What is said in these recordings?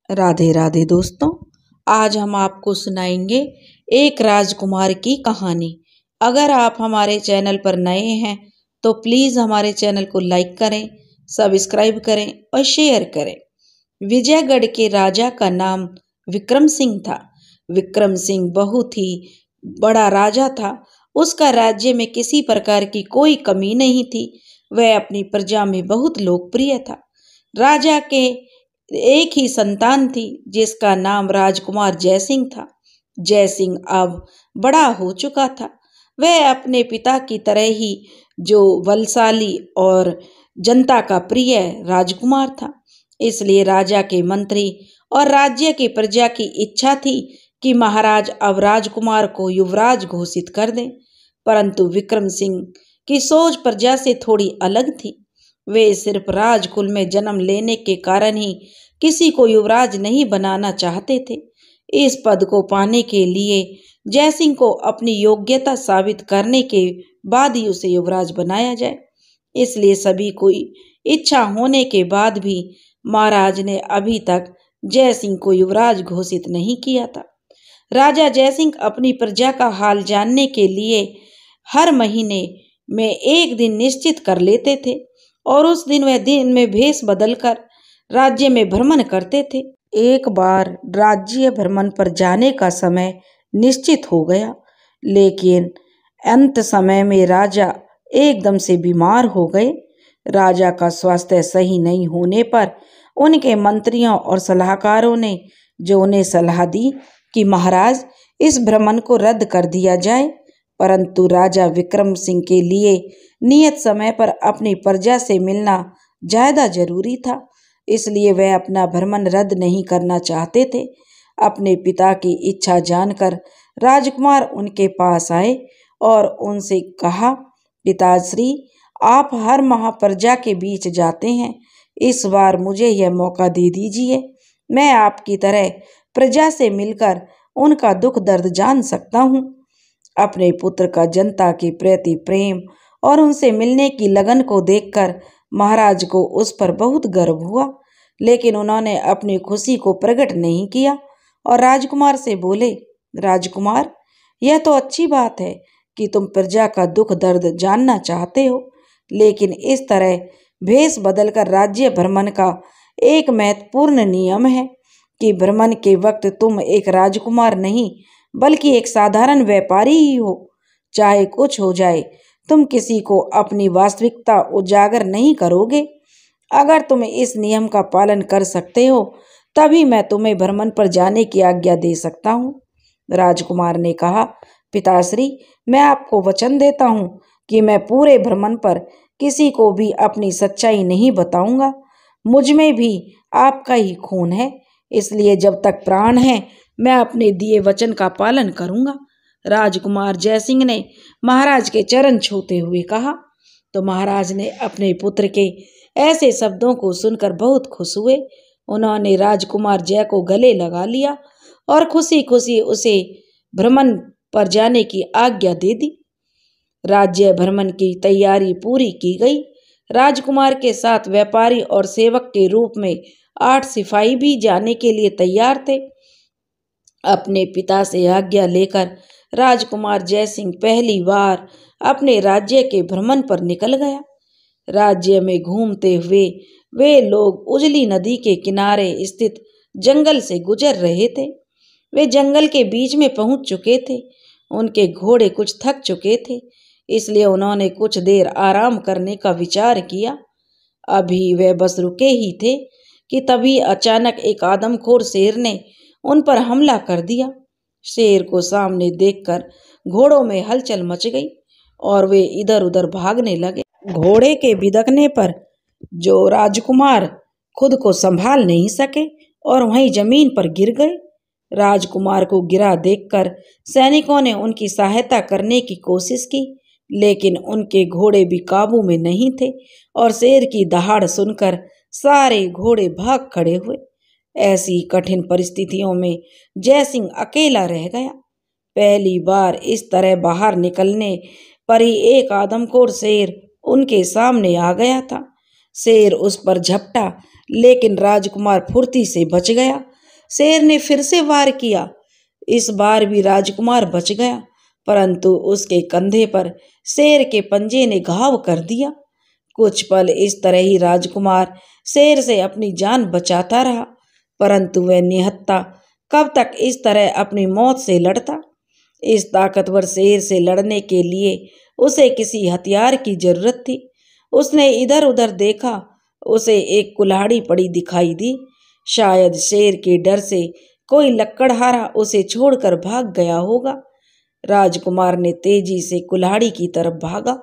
राधे राधे दोस्तों। आज हम आपको सुनाएंगे एक राजकुमार की कहानी। अगर आप हमारे चैनल पर नए हैं तो प्लीज़ हमारे चैनल को लाइक करें, सब्सक्राइब करें और शेयर करें। विजयगढ़ के राजा का नाम विक्रम सिंह था। विक्रम सिंह बहुत ही बड़ा राजा था। उसका राज्य में किसी प्रकार की कोई कमी नहीं थी। वह अपनी प्रजा में बहुत लोकप्रिय था। राजा के एक ही संतान थी जिसका नाम राजकुमार जयसिंह था। जयसिंह अब बड़ा हो चुका था। वह अपने पिता की तरह ही जो बलशाली और जनता का प्रिय राजकुमार था। इसलिए राजा के मंत्री और राज्य की प्रजा की इच्छा थी कि महाराज अब राजकुमार को युवराज घोषित कर दें। परंतु विक्रम सिंह की सोच प्रजा से थोड़ी अलग थी। वे सिर्फ राजकुल में जन्म लेने के कारण ही किसी को युवराज नहीं बनाना चाहते थे। इस पद को पाने के लिए जयसिंह को अपनी योग्यता साबित करने के बाद ही उसे युवराज बनाया जाए। इसलिए सभी कोई इच्छा होने के बाद भी महाराज ने अभी तक जयसिंह को युवराज घोषित नहीं किया था। राजा जयसिंह अपनी प्रजा का हाल जानने के लिए हर महीने में एक दिन निश्चित कर लेते थे और उस दिन वह दिन में भेष बदलकर राज्य में भ्रमण करते थे। एक बार राज्य भ्रमण पर जाने का समय निश्चित हो गया, लेकिन अंत समय में राजा एकदम से बीमार हो गए। राजा का स्वास्थ्य सही नहीं होने पर उनके मंत्रियों और सलाहकारों ने जो उन्हें सलाह दी कि महाराज इस भ्रमण को रद्द कर दिया जाए, परंतु राजा विक्रम सिंह के लिए नियत समय पर अपनी प्रजा से मिलना ज्यादा जरूरी था। इसलिए वह अपना भ्रमण रद्द नहीं करना चाहते थे। अपने पिता की इच्छा जानकर राजकुमार उनके पास आए और उनसे कहा, पिताश्री, आप हर माह प्रजा के बीच जाते हैं, इस बार मुझे यह मौका दे दीजिए। मैं आपकी तरह प्रजा से मिलकर उनका दुख दर्द जान सकता हूँ। अपने पुत्र का जनता के प्रति प्रेम और उनसे मिलने की लगन को देखकर महाराज को उस पर बहुत गर्व हुआ, लेकिन उन्होंने अपनी खुशी को प्रकट नहीं किया और राजकुमार से बोले, राजकुमार, यह तो अच्छी बात है कि तुम प्रजा का दुख दर्द जानना चाहते हो, लेकिन इस तरह भेष बदलकर राज्य भ्रमण का एक महत्वपूर्ण नियम है कि भ्रमण के वक्त तुम एक राजकुमार नहीं बल्कि एक साधारण व्यापारी ही हो। चाहे कुछ हो जाए, तुम किसी को अपनी वास्तविकता उजागर नहीं करोगे। अगर तुम इस नियम का पालन कर सकते हो तभी मैं तुम्हें भ्रमण पर जाने की आज्ञा दे सकता हूँ। राजकुमार ने कहा, पिताश्री, मैं आपको वचन देता हूँ कि मैं पूरे भ्रमण पर किसी को भी अपनी सच्चाई नहीं बताऊंगा। मुझ में भी आपका ही खून है, इसलिए जब तक प्राण है मैं अपने दिए वचन का पालन करूंगा। राजकुमार जयसिंह ने महाराज के चरण छूते हुए कहा। तो महाराज ने अपने पुत्र के ऐसे शब्दों को सुनकर बहुत खुश हुए। उन्होंने राजकुमार जय को गले लगा लिया और खुशी खुशी उसे भ्रमण पर जाने की आज्ञा दे दी। राज्य भ्रमण की तैयारी पूरी की गई। राजकुमार के साथ व्यापारी और सेवक के रूप में 8 सिपाही भी जाने के लिए तैयार थे। अपने पिता से आज्ञा लेकर राजकुमार जयसिंह पहली बार अपने राज्य के भ्रमण पर निकल गया। राज्य में घूमते हुए वे लोग उजली नदी के किनारे स्थित जंगल से गुजर रहे थे। वे जंगल के बीच में पहुंच चुके थे। उनके घोड़े कुछ थक चुके थे, इसलिए उन्होंने कुछ देर आराम करने का विचार किया। अभी वे बस रुके ही थे कि तभी अचानक एक आदमखोर शेर ने उन पर हमला कर दिया। शेर को सामने देखकर घोड़ों में हलचल मच गई और वे इधर उधर भागने लगे। घोड़े के बिदकने पर जो राजकुमार खुद को संभाल नहीं सके और वहीं जमीन पर गिर गए। राजकुमार को गिरा देखकर सैनिकों ने उनकी सहायता करने की कोशिश की, लेकिन उनके घोड़े भी काबू में नहीं थे और शेर की दहाड़ सुनकर सारे घोड़े भाग खड़े हुए। ऐसी कठिन परिस्थितियों में जयसिंह अकेला रह गया। पहली बार इस तरह बाहर निकलने पर ही एक आदमखोर शेर उनके सामने आ गया था। शेर उस पर झपटा, लेकिन राजकुमार फुर्ती से बच गया शेर ने फिर से वार किया। इस बार भी राजकुमार बच गया, परंतु उसके कंधे पर शेर के पंजे ने घाव कर दिया। कुछ पल इस तरह ही राजकुमार शेर से अपनी जान बचाता रहा, परंतु वह निहत्था कब तक इस तरह अपनी मौत से लड़ता। इस ताकतवर शेर से लड़ने के लिए उसे किसी हथियार की जरूरत थी। उसने इधर उधर देखा, उसे एक कुल्हाड़ी पड़ी दिखाई दी। शायद शेर के डर से कोई लकड़हारा उसे छोड़कर भाग गया होगा। राजकुमार ने तेजी से कुल्हाड़ी की तरफ भागा।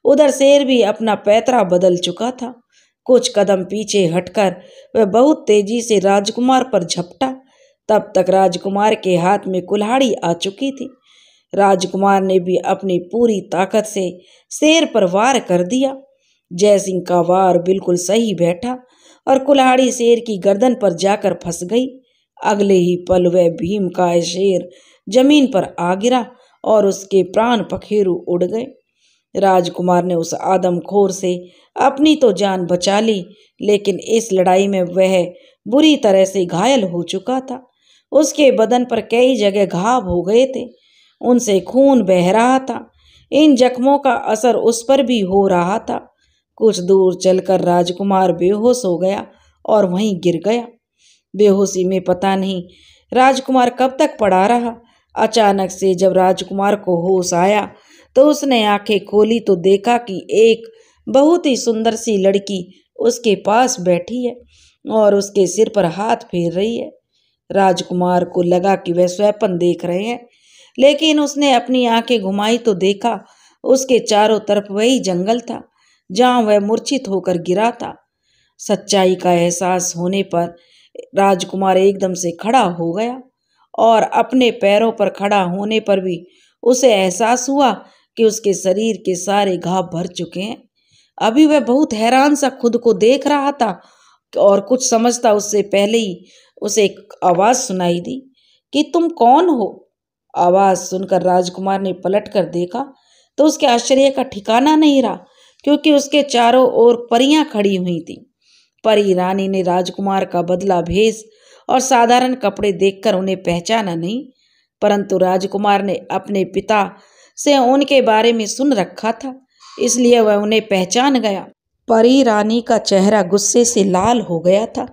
उधर शेर भी अपना पैतरा बदल चुका था। कुछ कदम पीछे हटकर वह बहुत तेजी से राजकुमार पर झपटा। तब तक राजकुमार के हाथ में कुल्हाड़ी आ चुकी थी। राजकुमार ने भी अपनी पूरी ताकत से शेर पर वार कर दिया। जयसिंह का वार बिल्कुल सही बैठा और कुल्हाड़ी शेर की गर्दन पर जाकर फंस गई। अगले ही पल वह भीमकाय शेर जमीन पर आ गिरा और उसके प्राण पखेरु उड़ गए। राजकुमार ने उस आदमखोर से अपनी तो जान बचा ली, लेकिन इस लड़ाई में वह बुरी तरह से घायल हो चुका था। उसके बदन पर कई जगह घाव हो गए थे, उनसे खून बह रहा था। इन जख्मों का असर उस पर भी हो रहा था। कुछ दूर चलकर राजकुमार बेहोश हो गया और वहीं गिर गया। बेहोशी में पता नहीं राजकुमार कब तक पड़ा रहा। अचानक से जब राजकुमार को होश आया तो उसने आंखें खोली तो देखा कि एक बहुत ही सुंदर सी लड़की उसके पास बैठी है और उसके सिर पर हाथ फेर रही है। राजकुमार को लगा कि वह स्वप्न देख रहे हैं, लेकिन उसने अपनी आंखें घुमाई तो देखा उसके चारों तरफ वही जंगल था जहां वह मूर्छित होकर गिरा था। सच्चाई का एहसास होने पर राजकुमार एकदम से खड़ा हो गया और अपने पैरों पर खड़ा होने पर भी उसे एहसास हुआ कि उसके शरीर के सारे घाव भर चुके हैं। अभी वह बहुत हैरान सा खुद को देख रहा था और कुछ समझता उससे पहले ही उसे एक आवाज सुनाई दी कि तुम कौन हो। आवाज सुनकर राजकुमार ने पलटकर देखा तो उसके आश्चर्य का ठिकाना नहीं रहा, क्योंकि उसके चारों ओर परियां खड़ी हुई थी। परी रानी ने राजकुमार का बदला भेष और साधारण कपड़े देखकर उन्हें पहचाना नहीं, परंतु राजकुमार ने अपने पिता से उनके बारे में सुन रखा था, इसलिए वह उन्हें पहचान गया। परी रानी का चेहरा गुस्से से लाल हो गया था।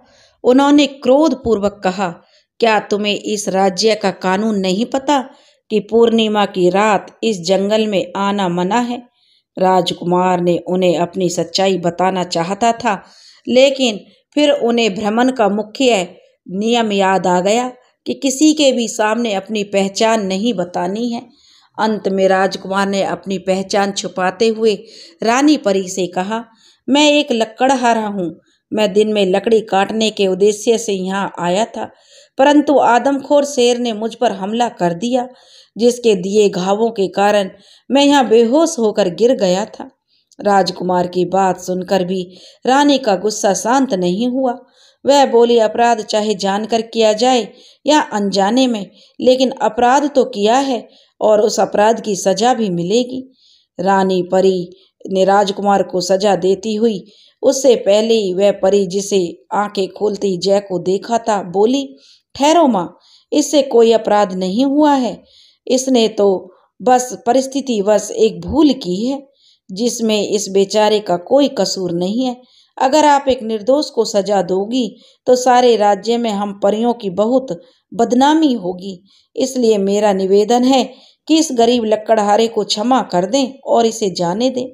उन्होंने क्रोधपूर्वक कहा, क्या तुम्हें इस राज्य का कानून नहीं पता कि पूर्णिमा की रात इस जंगल में आना मना है? राजकुमार ने उन्हें अपनी सच्चाई बताना चाहता था, लेकिन फिर उन्हें भ्रमण का मुख्य नियम याद आ गया कि किसी के भी सामने अपनी पहचान नहीं बतानी है। अंत में राजकुमार ने अपनी पहचान छुपाते हुए रानी परी से कहा, मैं एक लकड़हारा हूँ। मैं दिन में लकड़ी काटने के उद्देश्य से यहाँ आया था, परंतु आदमखोर शेर ने मुझ पर हमला कर दिया, जिसके दिए घावों के कारण मैं यहाँ बेहोश होकर गिर गया था। राजकुमार की बात सुनकर भी रानी का गुस्सा शांत नहीं हुआ। वह बोली, अपराध चाहे जानकर किया जाए या अनजाने में, लेकिन अपराध तो किया है और उस अपराध की सजा भी मिलेगी। रानी परी ने राजकुमार को सजा देती हुई उससे पहले ही वह परी जिसे आंखें खोलती जय को देखा था बोली, ठहरो माँ, इससे कोई अपराध नहीं हुआ है। इसने तो बस परिस्थितिवश एक भूल की है, जिसमें इस बेचारे का कोई कसूर नहीं है। अगर आप एक निर्दोष को सजा दोगी तो सारे राज्य में हम परियों की बहुत बदनामी होगी। इसलिए मेरा निवेदन है कि इस गरीब लकड़हारे को क्षमा कर दें और इसे जाने दें।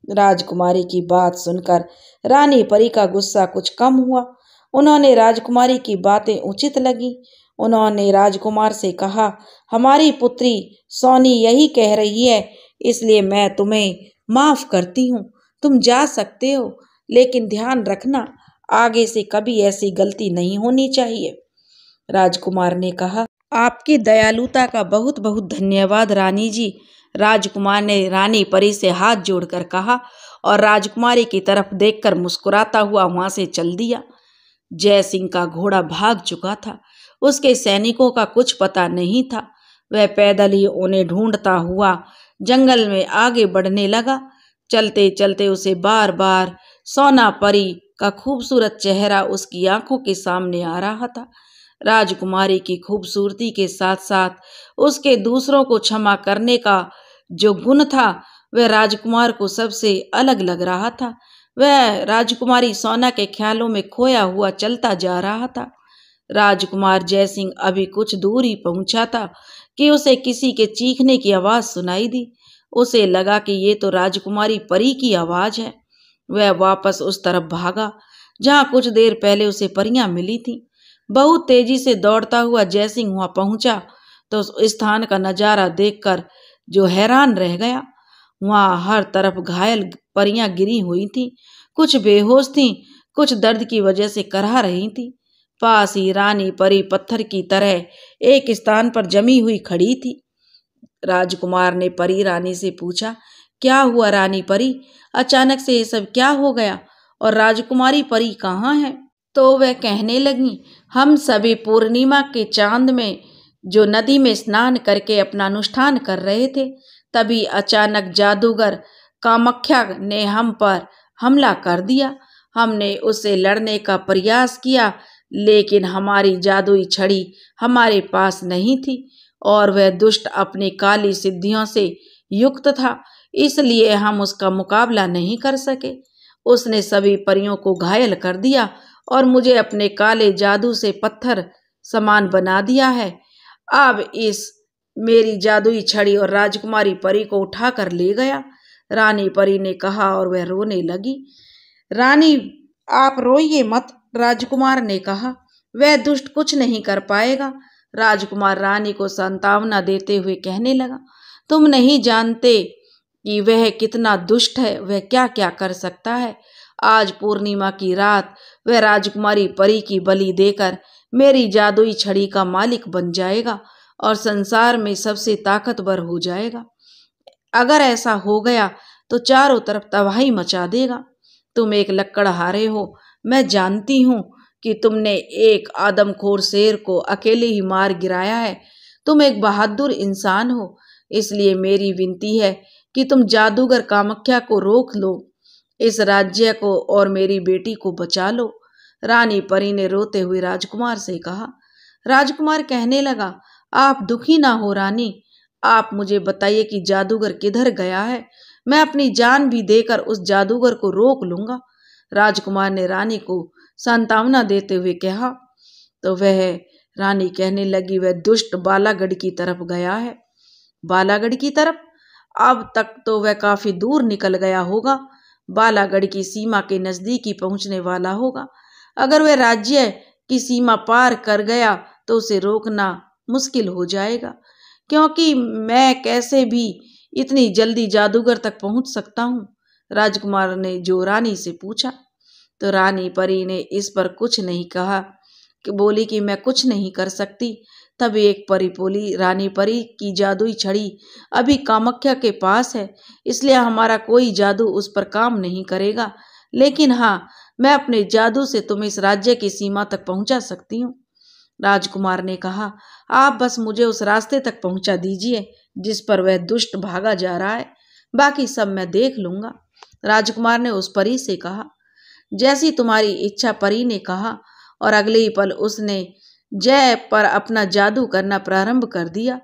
राजकुमारी की बात सुनकर रानी परी का गुस्सा कुछ कम हुआ। उन्होंने राजकुमारी की बातें उचित लगी। उन्होंने राजकुमार से कहा, हमारी पुत्री सोनी यही कह रही है, इसलिए मैं तुम्हें माफ करती हूँ। तुम जा सकते हो, लेकिन ध्यान रखना आगे से कभी ऐसी गलती नहीं होनी चाहिए। राजकुमार ने कहा, आपकी दयालुता का बहुत बहुत धन्यवाद रानी जी। राजकुमार ने रानी परी से हाथ जोड़कर कहा और राजकुमारी की तरफ देखकर मुस्कुराता हुआ वहां से चल दिया। जय सिंह का घोड़ा भाग चुका था। उसके सैनिकों का कुछ पता नहीं था। वह पैदल ही उन्हें ढूंढता हुआ जंगल में आगे बढ़ने लगा। चलते चलते उसे बार बार सोना परी का खूबसूरत चेहरा उसकी आंखों के सामने आ रहा था। राजकुमारी की खूबसूरती के साथ साथ उसके दूसरों को क्षमा करने का जो गुण था वह राजकुमार को सबसे अलग लग रहा था। वह राजकुमारी सोना के ख्यालों में खोया हुआ चलता जा रहा था। राजकुमार जयसिंह अभी कुछ दूर ही पहुंचा था कि उसे किसी के चीखने की आवाज सुनाई दी। उसे लगा कि ये तो राजकुमारी परी की आवाज है। वह वापस उस तरफ भागा जहां कुछ देर पहले उसे परियां मिली थी। बहुत तेजी से दौड़ता हुआ जयसिंह वहां पहुंचा तो उस स्थान का नजारा देखकर जो हैरान रह गया। वहां हर तरफ घायल परियां गिरी हुई थीं, कुछ बेहोश थीं, कुछ दर्द की वजह से करहा रही थीं। पास ही रानी परी पत्थर की तरह एक स्थान पर जमी हुई खड़ी थी। राजकुमार ने परी रानी से पूछा, क्या हुआ रानी परी? अचानक से ये सब क्या हो गया और राजकुमारी परी कहाँ है? तो वह कहने लगी, हम सभी पूर्णिमा के चांद में जो नदी में स्नान करके अपना अनुष्ठान कर रहे थे, तभी अचानक जादूगर कामाख्या ने हम पर हमला कर दिया। हमने उससे लड़ने का प्रयास किया, लेकिन हमारी जादुई छड़ी हमारे पास नहीं थी और वह दुष्ट अपनी काली सिद्धियों से युक्त था, इसलिए हम उसका मुकाबला नहीं कर सके। उसने सभी परियों को घायल कर दिया और मुझे अपने काले जादू से पत्थर समान बना दिया है। अब इस मेरी जादुई छड़ी और राजकुमारी परी को उठाकर ले गया, रानी परी ने कहा और वह रोने लगी। रानी आप रोइए मत, राजकुमार ने कहा, वह दुष्ट कुछ नहीं कर पाएगा। राजकुमार रानी को सांत्वना देते हुए कहने लगा, तुम नहीं जानते कि वह कितना दुष्ट है, वह क्या क्या कर सकता है। आज पूर्णिमा की रात वह राजकुमारी परी की बलि देकर मेरी जादुई छड़ी का मालिक बन जाएगा और संसार में सबसे ताकतवर हो जाएगा। अगर ऐसा हो गया तो चारों तरफ तबाही मचा देगा। तुम एक लकड़हारे हो, मैं जानती हूँ कि तुमने एक आदमखोर शेर को अकेले ही मार गिराया है। तुम एक बहादुर इंसान हो, इसलिए मेरी विनती है कि तुम जादूगर कामाख्या को रोक लो, इस राज्य को और मेरी बेटी को बचा लो। रानी परी ने रोते हुए राजकुमार से कहा। राजकुमार कहने लगा, आप दुखी ना हो रानी, आप मुझे बताइए कि जादूगर किधर गया है, मैं अपनी जान भी देकर उस जादूगर को रोक लूंगा। राजकुमार ने रानी को सांत्वना देते हुए कहा। तो वह रानी कहने लगी, वह दुष्ट बालागढ़ की तरफ गया है। बालागढ़ की तरफ? अब तक तो वह काफी दूर निकल गया होगा, बालागढ़ की सीमा के नजदीक ही पहुंचने वाला होगा। अगर वह राज्य की सीमा पार कर गया तो उसे रोकना मुश्किल हो जाएगा, क्योंकि मैं कैसे भी इतनी जल्दी जादूगर तक पहुंच सकता हूँ? राजकुमार ने जो रानी से पूछा। तो रानी परी ने इस पर कुछ नहीं कहा, कि बोली कि मैं कुछ नहीं कर सकती। तब एक परी बोली, रानी परी की जादुई छड़ी अभी कामाख्या के पास है, इसलिए हमारा कोई जादू उस पर काम नहीं करेगा, लेकिन हाँ, मैं अपने जादू से तुम्हें इस राज्य की सीमा तक पहुंचा सकती हूँ। राजकुमार ने कहा, आप बस मुझे उस रास्ते तक पहुंचा दीजिए जिस पर वह दुष्ट भागा जा रहा है, बाकी सब मैं देख लूंगा। राजकुमार ने उस परी से कहा। जैसी तुम्हारी इच्छा, परी ने कहा, और अगले ही पल उसने जय पर अपना जादू करना प्रारंभ कर दिया।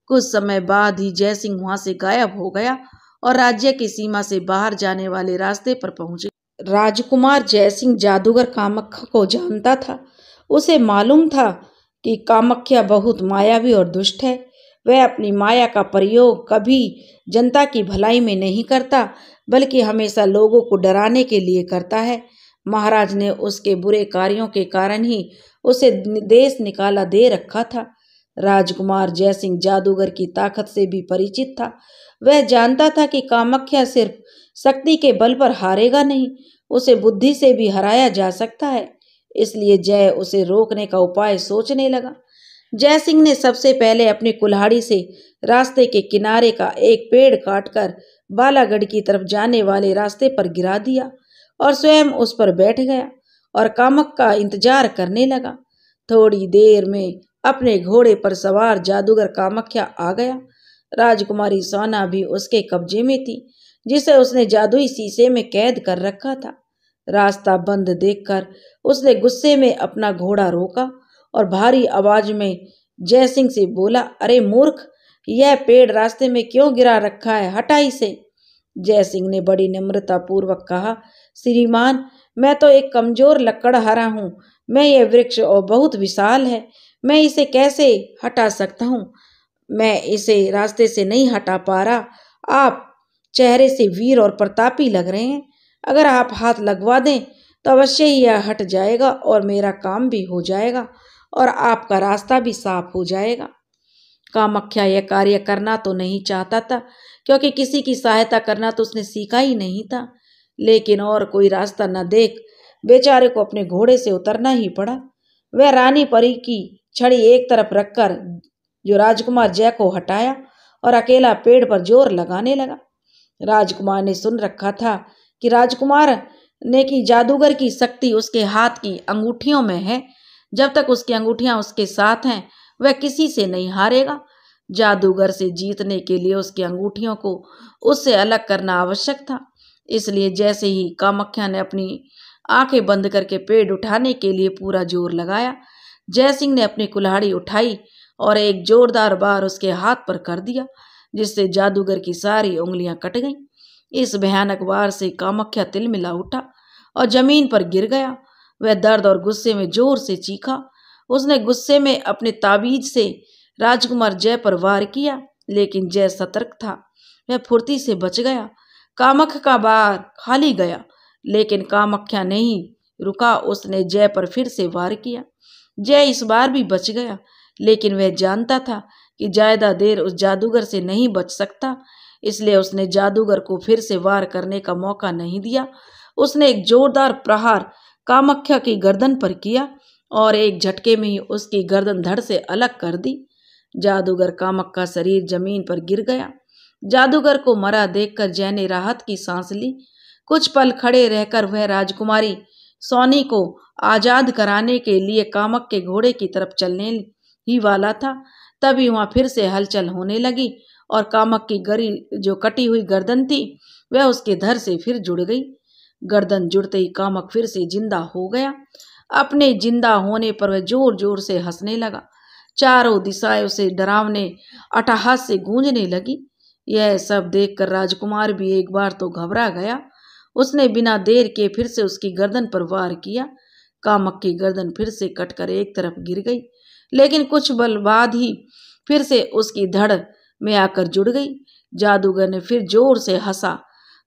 कुछ समय बाद ही जयसिंह वहां से गायब हो गया और राज्य की सीमा से बाहर जाने वाले रास्ते पर पहुंचे। राजकुमार जयसिंह जादूगर कामाख्या को जानता था। उसे मालूम था कि कामाख्या बहुत मायावी और दुष्ट है। वह अपनी माया का प्रयोग कभी जनता की भलाई में नहीं करता, बल्कि हमेशा लोगों को डराने के लिए करता है। महाराज ने उसके बुरे कार्यों के कारण ही उसे देश निकाला दे रखा था। राजकुमार जयसिंह जादूगर की ताकत से भी परिचित था। वह जानता था कि कामाख्या सिर्फ शक्ति के बल पर हारेगा नहीं, उसे बुद्धि से भी हराया जा सकता है। इसलिए जय उसे रोकने का उपाय सोचने लगा। जयसिंह ने सबसे पहले अपनी कुल्हाड़ी से रास्ते के किनारे का एक पेड़ काटकर बालागढ़ की तरफ जाने वाले रास्ते पर गिरा दिया और स्वयं उस पर बैठ गया और कामक का इंतजार करने लगा। थोड़ी देर में अपने घोड़े पर सवार जादूगर कामाख्या आ गया। राजकुमारी सोना भी उसके कब्जे में थी, जिसे उसने जादुई शीशे में कैद कर रखा था। रास्ता बंद देखकर उसने गुस्से में अपना घोड़ा रोका और भारी आवाज में जयसिंह से बोला, अरे मूर्ख, यह पेड़ रास्ते में क्यों गिरा रखा है, हटा इसे। जयसिंह ने बड़ी निम्रता पूर्वक कहा, श्रीमान, मैं तो एक कमजोर लकड़हारा हूँ। मैं यह वृक्ष और बहुत विशाल है, मैं इसे कैसे हटा सकता हूँ। मैं इसे रास्ते से नहीं हटा पा रहा। आप चेहरे से वीर और प्रतापी लग रहे हैं। अगर आप हाथ लगवा दें तो अवश्य ही यह हट जाएगा और मेरा काम भी हो जाएगा और आपका रास्ता भी साफ हो जाएगा। कामाख्या यह कार्य करना तो नहीं चाहता था, क्योंकि किसी की सहायता करना तो उसने सीखा ही नहीं था। लेकिन और कोई रास्ता न देख बेचारे को अपने घोड़े से उतरना ही पड़ा। वह रानी परी की छड़ी एक तरफ रखकर जो राजकुमार जय को हटाया और अकेला पेड़ पर जोर लगाने लगा। राजकुमार ने सुन रखा था कि राजकुमार ने की जादूगर की शक्ति उसके हाथ की अंगूठियों में है। जब तक उसकी अंगूठियां उसके साथ हैं वह किसी से नहीं हारेगा। जादूगर से जीतने के लिए उसकी अंगूठियों को उससे अलग करना आवश्यक था। इसलिए जैसे ही कामाख्या ने अपनी आंखें बंद करके पेड़ उठाने के लिए पूरा जोर लगाया, जयसिंह ने अपनी कुल्हाड़ी उठाई और एक जोरदार वार उसके हाथ पर कर दिया, जिससे जादूगर की सारी उंगलियां कट गईं। इस भयानक वार से कामाख्या तिलमिला उठा और जमीन पर गिर गया। वह दर्द और गुस्से में जोर से चीखा। उसने गुस्से में अपने ताबीज से राजकुमार जय पर वार किया, लेकिन जय सतर्क था। वह फुर्ती से बच गया। कामाख्या का वार खाली गया, लेकिन कामाख्या नहीं रुका। उसने जय पर फिर से वार किया। जय इस बार भी बच गया, लेकिन वह जानता था कि ज्यादा देर उस जादूगर से नहीं बच सकता। इसलिए उसने जादूगर को फिर से वार करने का मौका नहीं दिया। उसने एक जोरदार प्रहार कामाख्या की गर्दन पर किया और एक झटके में ही उसकी गर्दन धड़ से अलग कर दी। जादूगर कामक का शरीर जमीन पर गिर गया। जादूगर को मरा देखकर जय ने राहत की सांस ली। कुछ पल खड़े रहकर वह राजकुमारी सोनी को आजाद कराने के लिए कामक के घोड़े की तरफ चलने ही वाला था। तभी वहां फिर से हलचल होने लगी और कामक की गरी जो कटी हुई गर्दन थी वह उसके धड़ से फिर जुड़ गई। गर्दन जुड़ते ही कामक फिर से जिंदा हो गया। अपने जिंदा होने पर वह जोर जोर से हंसने लगा। चारों दिशाएं उसे डरावने अट्टहास से गूंजने लगी। यह सब देखकर राजकुमार भी एक बार तो घबरा गया। उसने बिना देर के फिर से उसकी गर्दन पर वार किया। कामक की गर्दन फिर से कटकर एक तरफ गिर गई, लेकिन कुछ बल बाद ही फिर से उसकी धड़ में आकर जुड़ गई। जादूगर ने फिर जोर से हंसा।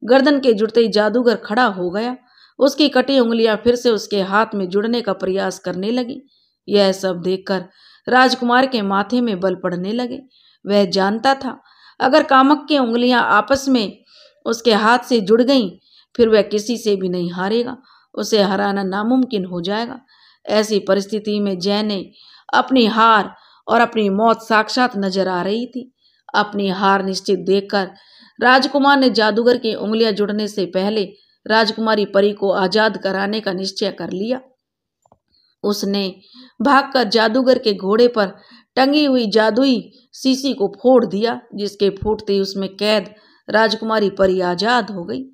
गर्दन के जुड़ते ही जादूगर खड़ा हो गया। उसकी कटी उंगलियां फिर से उसके हाथ में जुड़ने का प्रयास करने लगी। यह सब देखकर राजकुमार के माथे में बल पड़ने लगे। वह जानता था अगर कामक की उंगलियां आपस में उसके हाथ से जुड़ गईं, फिर वह किसी से भी नहीं हारेगा। उसे हराना नामुमकिन हो जाएगा। ऐसी परिस्थिति में जय ने अपनी हार और अपनी मौत साक्षात नजर आ रही थी। अपनी हार निश्चित देखकर राजकुमार ने जादूगर की उंगलियां जुड़ने से पहले राजकुमारी परी को आजाद कराने का निश्चय कर लिया। उसने भागकर जादूगर के घोड़े पर टंगी हुई जादुई शीशी को फोड़ दिया, जिसके फूटते ही उसमें कैद राजकुमारी परी आजाद हो गई।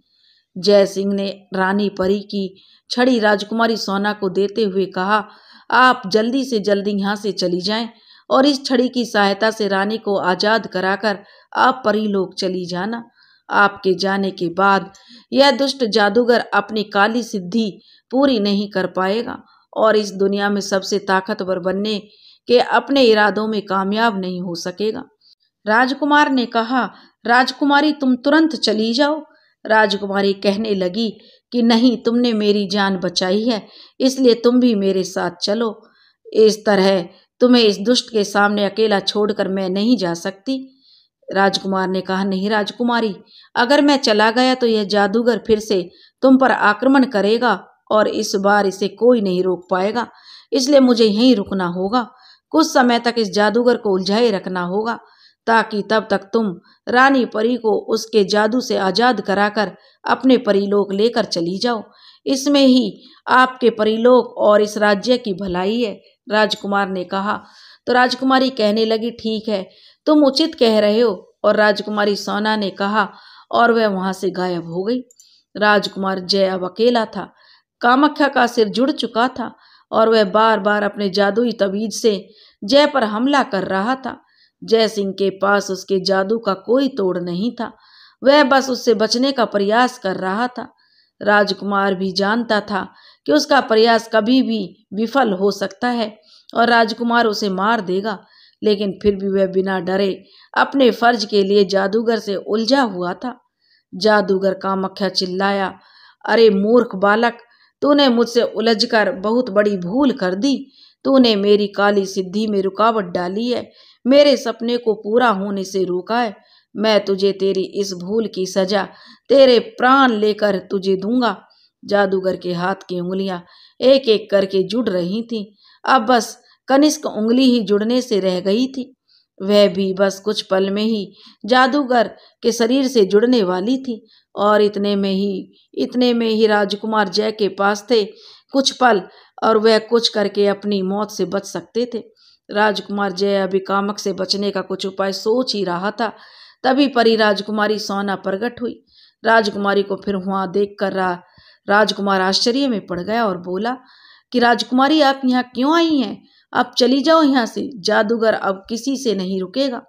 जय सिंह ने रानी परी की छड़ी राजकुमारी सोना को देते हुए कहा, आप जल्दी से जल्दी यहाँ से चली जाएं और इस छड़ी की सहायता से रानी को आजाद कराकर आप परीलोक चली जाना। आपके जाने के बाद यह दुष्ट जादूगर अपनी काली सिद्धि पूरी नहीं कर पाएगा और इस दुनिया में सबसे ताकतवर बनने के अपने इरादों में कामयाब नहीं हो सकेगा। राजकुमार ने कहा, राजकुमारी तुम तुरंत चली जाओ। राजकुमारी कहने लगी कि नहीं, तुमने मेरी जान बचाई है, इसलिए तुम भी मेरे साथ चलो। इस तरह तुम्हें इस दुष्ट के सामने अकेला छोड़कर मैं नहीं जा सकती। राजकुमार ने कहा, नहीं राजकुमारी, अगर मैं चला गया तो यह जादूगर फिर से तुम पर आक्रमण करेगा और इस बार इसे कोई नहीं रोक पाएगा, इसलिए मुझे यहीं रुकना होगा। कुछ समय तक इस जादूगर को उलझाए रखना होगा, ताकि तब तक तुम रानी परी को उसके जादू से आजाद कराकर अपने परीलोक लेकर चली जाओ। इसमें ही आपके परीलोक और इस राज्य की भलाई है। राजकुमार ने कहा। तो राजकुमारी कहने लगी, ठीक है, तुम उचित कह रहे हो। और राजकुमारी सोना ने कहा और वह वहां से गायब हो गई। राजकुमार जय अब अकेला था। कामाख्या का सिर जुड़ चुका था और वह बार बार अपने जादुई तवीज से जय पर हमला कर रहा था। जय सिंह के पास उसके जादू का कोई तोड़ नहीं था, वह बस उससे बचने का प्रयास कर रहा था। राजकुमार भी जानता था कि उसका प्रयास कभी भी विफल हो सकता है और राजकुमार उसे मार देगा, लेकिन फिर भी वह बिना डरे अपने फर्ज के लिए जादूगर से उलझा हुआ था। जादूगर कामाख्या चिल्लाया, अरे मूर्ख बालक, तूने मुझसे उलझकर बहुत बड़ी भूल कर दी। तूने मेरी काली सिद्धि में रुकावट डाली है, मेरे सपने को पूरा होने से रोका है। मैं तुझे तेरी इस भूल की सजा तेरे प्राण लेकर तुझे दूंगा। जादूगर के हाथ की उंगलियां एक एक करके जुड़ रही थीं। अब बस कनिष्क उंगली ही जुड़ने से रह गई थी। वह भी बस कुछ पल में ही जादूगर के शरीर से जुड़ने वाली थी और इतने में ही राजकुमार जय के पास थे कुछ पल, और वह कुछ करके अपनी मौत से बच सकते थे। राजकुमार जय अभी कामक से बचने का कुछ उपाय सोच ही रहा था, तभी परी राजकुमारी सोना प्रकट हुई। राजकुमारी को फिर वहां देखकर राजकुमार आश्चर्य में पड़ गया और बोला कि राजकुमारी, आप यहाँ क्यों आई हैं? आप चली जाओ यहाँ से, जादूगर अब किसी से नहीं रुकेगा।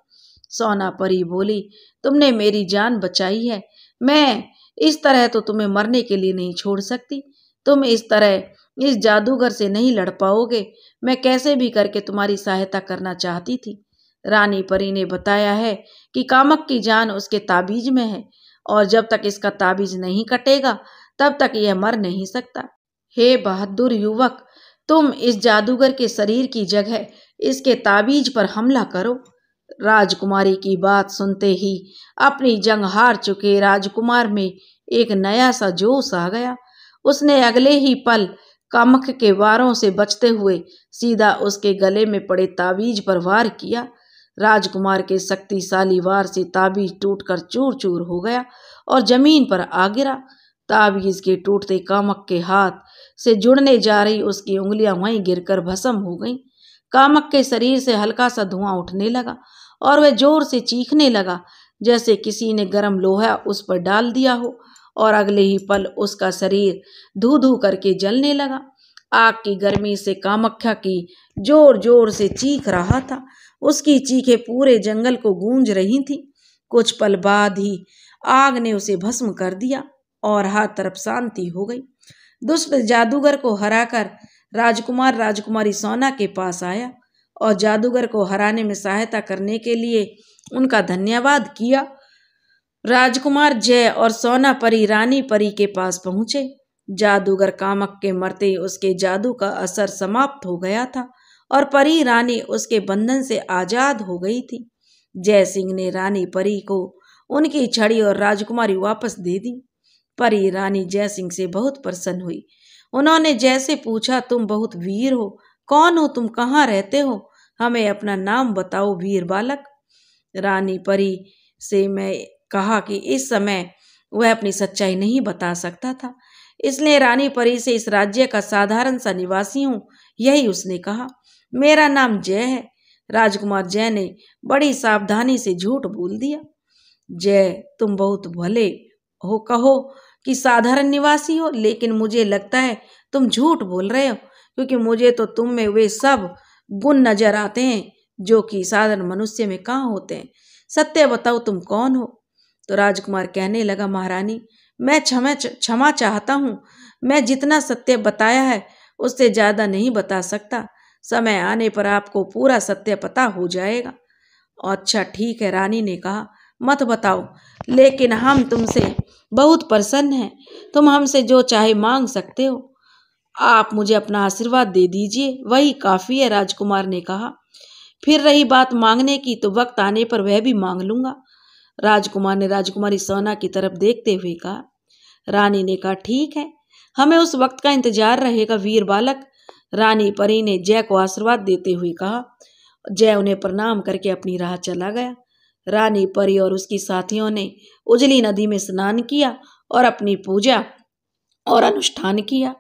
सोना परी बोली, तुमने मेरी जान बचाई है, मैं इस तरह तो तुम्हें मरने के लिए नहीं छोड़ सकती। तुम इस तरह इस जादूगर से नहीं लड़ पाओगे। मैं कैसे भी करके तुम्हारी सहायता करना चाहती थी। रानी परी ने बताया है कि कामक की जान उसके ताबीज में है और जब तक इसका ताबीज नहीं कटेगा तब तक यह मर नहीं सकता। हे बहादुर युवक, तुम इस जादूगर के शरीर की जगह इसके ताबीज पर हमला करो। राजकुमारी की बात सुनते ही अपनी जंग हार चुके राजकुमार में एक नया सा जोश आ गया। उसने अगले ही पल कामक के वारों से बचते हुए सीधा उसके गले में पड़े ताबीज पर वार किया। राजकुमार के शक्तिशाली वार से ताबीज टूटकर चूर चूर हो गया और जमीन पर आ गिरा। ताबीज के टूटते कामक के हाथ से जुड़ने जा रही उसकी उंगलियां वहीं गिरकर भस्म हो गईं। कामक के शरीर से हल्का सा धुआं उठने लगा और वह जोर से चीखने लगा, जैसे किसी ने गर्म लोहा उस पर डाल दिया हो, और अगले ही पल उसका शरीर धू धू करके जलने लगा। आग की गर्मी से कामाख्या की जोर जोर से चीख रहा था। उसकी चीखें पूरे जंगल को गूंज रही थी। कुछ पल बाद ही आग ने उसे भस्म कर दिया और हर तरफ शांति हो गई। दुष्ट जादूगर को हराकर राजकुमार राजकुमारी सोना के पास आया और जादूगर को हराने में सहायता करने के लिए उनका धन्यवाद किया। राजकुमार जय और सोना परी रानी परी के पास पहुंचे। जादूगर कामक के मरते उसके जादू का असर समाप्त हो गया था और परी रानी उसके बंधन से आजाद हो गई थी। जय सिंह ने रानी परी को उनकी छड़ी और राजकुमारी वापस दे दी। परी रानी जय सिंह से बहुत प्रसन्न हुई। उन्होंने जय से पूछा, तुम बहुत वीर हो, कौन हो तुम, कहाँ रहते हो, हमें अपना नाम बताओ वीर बालक। रानी परी से मैं कहा कि इस समय वह अपनी सच्चाई नहीं बता सकता था, इसलिए रानी परी से इस राज्य का साधारण सा निवासी हूँ, यही उसने कहा। मेरा नाम जय है। राजकुमार जय ने बड़ी सावधानी से झूठ बोल दिया। जय, तुम बहुत भले हो, कहो कि साधारण निवासी हो, लेकिन मुझे लगता है तुम झूठ बोल रहे हो, क्योंकि मुझे तो तुम में वे सब गुण नजर आते हैं जो कि साधारण मनुष्य में कहाँ होते हैं। सत्य बताओ, तुम कौन हो? तो राजकुमार कहने लगा, महारानी, मैं क्षमा चाहता हूँ। मैं जितना सत्य बताया है उससे ज्यादा नहीं बता सकता। समय आने पर आपको पूरा सत्य पता हो जाएगा। अच्छा ठीक है, रानी ने कहा, मत बताओ, लेकिन हम तुमसे बहुत प्रसन्न हैं। तुम हमसे जो चाहे मांग सकते हो। आप मुझे अपना आशीर्वाद दे दीजिए, वही काफी है, राजकुमार ने कहा। फिर रही बात मांगने की, तो वक्त आने पर वह भी मांग लूंगा। राजकुमार ने राजकुमारी सोना की तरफ देखते हुए कहा। रानी ने कहा, ठीक है, हमें उस वक्त का इंतजार रहेगा वीर बालक। रानी परी ने जय को आशीर्वाद देते हुए कहा। जय उन्हें प्रणाम करके अपनी राह चला गया। रानी परी और उसकी साथियों ने उजली नदी में स्नान किया और अपनी पूजा और अनुष्ठान किया।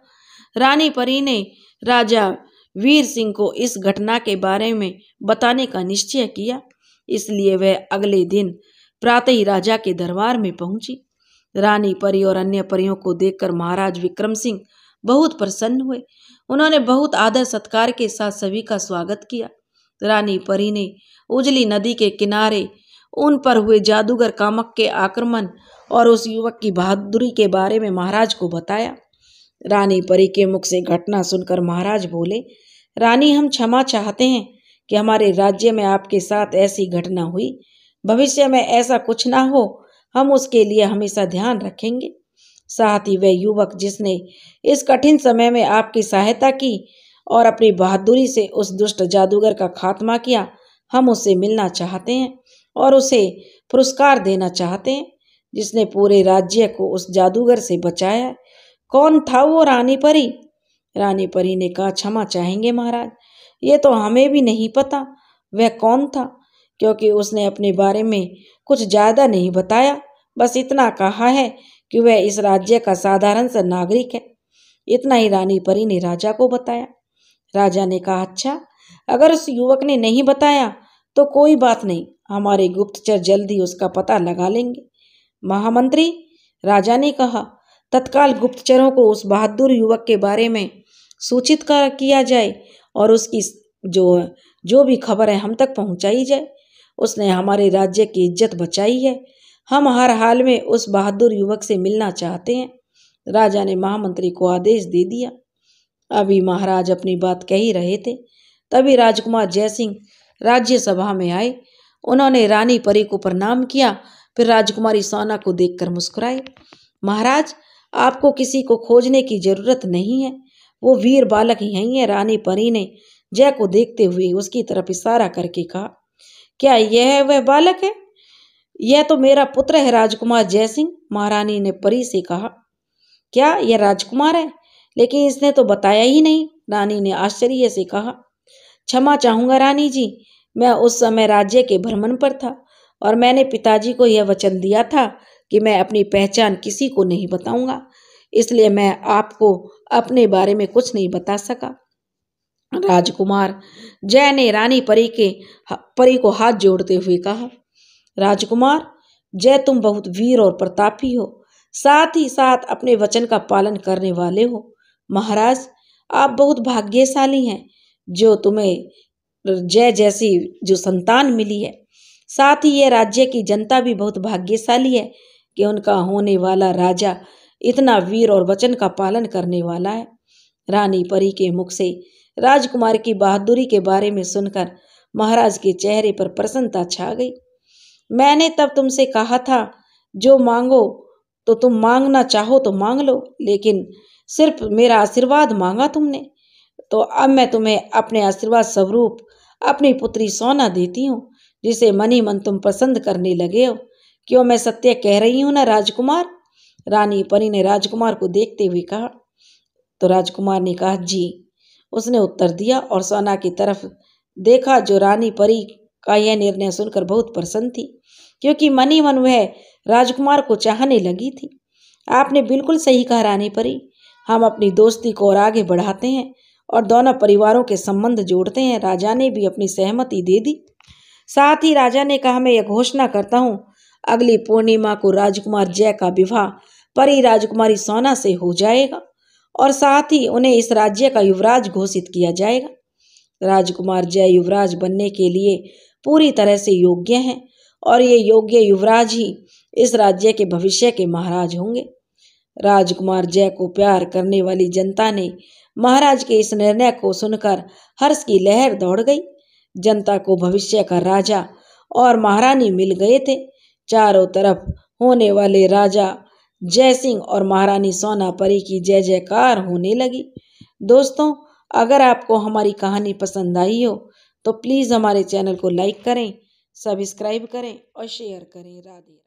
रानी परी ने राजा वीर सिंह को इस घटना के बारे में बताने का निश्चय किया, इसलिए वह अगले दिन प्रातः ही राजा के दरबार में पहुंची। रानी परी और अन्य परियों को देखकर महाराज विक्रम सिंह बहुत प्रसन्न हुए। उन्होंने बहुत आदर सत्कार के साथ सभी का स्वागत किया। रानी परी ने उजली नदी के किनारे उन पर हुए जादूगर कामक के आक्रमण और उस युवक की बहादुरी के बारे में महाराज को बताया। रानी परी के मुख से घटना सुनकर महाराज बोले, रानी, हम क्षमा चाहते हैं कि हमारे राज्य में आपके साथ ऐसी घटना हुई। भविष्य में ऐसा कुछ ना हो, हम उसके लिए हमेशा ध्यान रखेंगे। साथ ही वह युवक जिसने इस कठिन समय में आपकी सहायता की और अपनी बहादुरी से उस दुष्ट जादूगर का खात्मा किया, हम उससे मिलना चाहते हैं और उसे पुरस्कार देना चाहते हैं जिसने पूरे राज्य को उस जादूगर से बचाया। कौन था वो रानी परी? रानी परी ने कहा, क्षमा चाहेंगे महाराज, ये तो हमें भी नहीं पता वह कौन था, क्योंकि उसने अपने बारे में कुछ ज्यादा नहीं बताया। बस इतना कहा है कि वह इस राज्य का साधारण सा नागरिक है। इतना ही रानी परी ने राजा को बताया। राजा ने कहा, अच्छा, अगर उस युवक ने नहीं बताया तो कोई बात नहीं, हमारे गुप्तचर जल्द ही उसका पता लगा लेंगे। महामंत्री, राजा ने कहा, तत्काल गुप्तचरों को उस बहादुर युवक के बारे में सूचित किया जाए और उसकी जो भी खबर है हम तक पहुंचाई जाए। उसने हमारे राज्य की इज्जत बचाई है। हम हर हाल में उस बहादुर युवक से मिलना चाहते हैं। राजा ने महामंत्री को आदेश दे दिया। अभी महाराज अपनी बात कह ही रहे थे, तभी राजकुमार जयसिंह राज्यसभा में आए। उन्होंने रानी परी को प्रणाम किया, फिर राजकुमारी सोना को देखकर मुस्कुराए। महाराज, आपको किसी को खोजने की जरूरत नहीं है, वो वीर बालक यही है। रानी परी ने जय को देखते हुए उसकी तरफ इशारा करके कहा, क्या यह वह बालक है? यह तो मेरा पुत्र है, राजकुमार जयसिंह। महारानी ने परी से कहा, क्या यह राजकुमार है? लेकिन इसने तो बताया ही नहीं। रानी ने आश्चर्य से कहा, क्षमा चाहूंगा रानी जी, मैं उस समय राज्य के भ्रमण पर था और मैंने पिताजी को यह वचन दिया था कि मैं अपनी पहचान किसी को नहीं बताऊंगा, इसलिए मैं आपको अपने बारे में कुछ नहीं बता सका। राजकुमार जय ने रानी परी को हाथ जोड़ते हुए कहा, राजकुमार जय, तुम बहुत वीर और प्रतापी हो, साथ ही साथ अपने वचन का पालन करने वाले हो। महाराज, आप बहुत भाग्यशाली हैं जो तुम्हें जय जैसी जो संतान मिली है। साथ ही ये राज्य की जनता भी बहुत भाग्यशाली है कि उनका होने वाला राजा इतना वीर और वचन का पालन करने वाला है। रानी परी के मुख से राजकुमार की बहादुरी के बारे में सुनकर महाराज के चेहरे पर प्रसन्नता छा गई। मैंने तब तुमसे कहा था, जो मांगो तो तुम मांगना चाहो तो मांग लो, लेकिन सिर्फ मेरा आशीर्वाद मांगा तुमने, तो अब मैं तुम्हें अपने आशीर्वाद स्वरूप अपनी पुत्री सोना देती हूँ, जिसे मन ही मन तुम पसंद करने लगे हो। क्यों मैं सत्य कह रही हूँ ना राजकुमार? रानी परी ने राजकुमार को देखते हुए कहा। तो राजकुमार ने कहा, जी। उसने उत्तर दिया और सोना की तरफ देखा, जो रानी परी का यह निर्णय सुनकर बहुत प्रसन्न थी, क्योंकि मन ही मन वह राजकुमार को चाहने लगी थी। आपने बिल्कुल सही कहा रानी परी, हम अपनी दोस्ती को और आगे बढ़ाते हैं और दोनों परिवारों के संबंध जोड़ते हैं। राजा ने भी अपनी सहमति दे दी। साथ ही राजा ने कहा, मैं यह घोषणा करता हूँ, अगली पूर्णिमा को राजकुमार जय का विवाह परी राजकुमारी सोना से हो जाएगा और साथ ही उन्हें इस राज्य का युवराज घोषित किया जाएगा। राजकुमार जय युवराज बनने के लिए पूरी तरह से योग्य हैं और ये योग्य युवराज ही इस राज्य के भविष्य के महाराज होंगे। राजकुमार जय को प्यार करने वाली जनता ने महाराज के इस निर्णय को सुनकर हर्ष की लहर दौड़ गई। जनता को भविष्य का राजा और महारानी मिल गए थे। चारों तरफ होने वाले राजा जय सिंह और महारानी सोना परी की जय जयकार होने लगी। दोस्तों, अगर आपको हमारी कहानी पसंद आई हो तो प्लीज़ हमारे चैनल को लाइक करें, सब्सक्राइब करें और शेयर करें। राधे।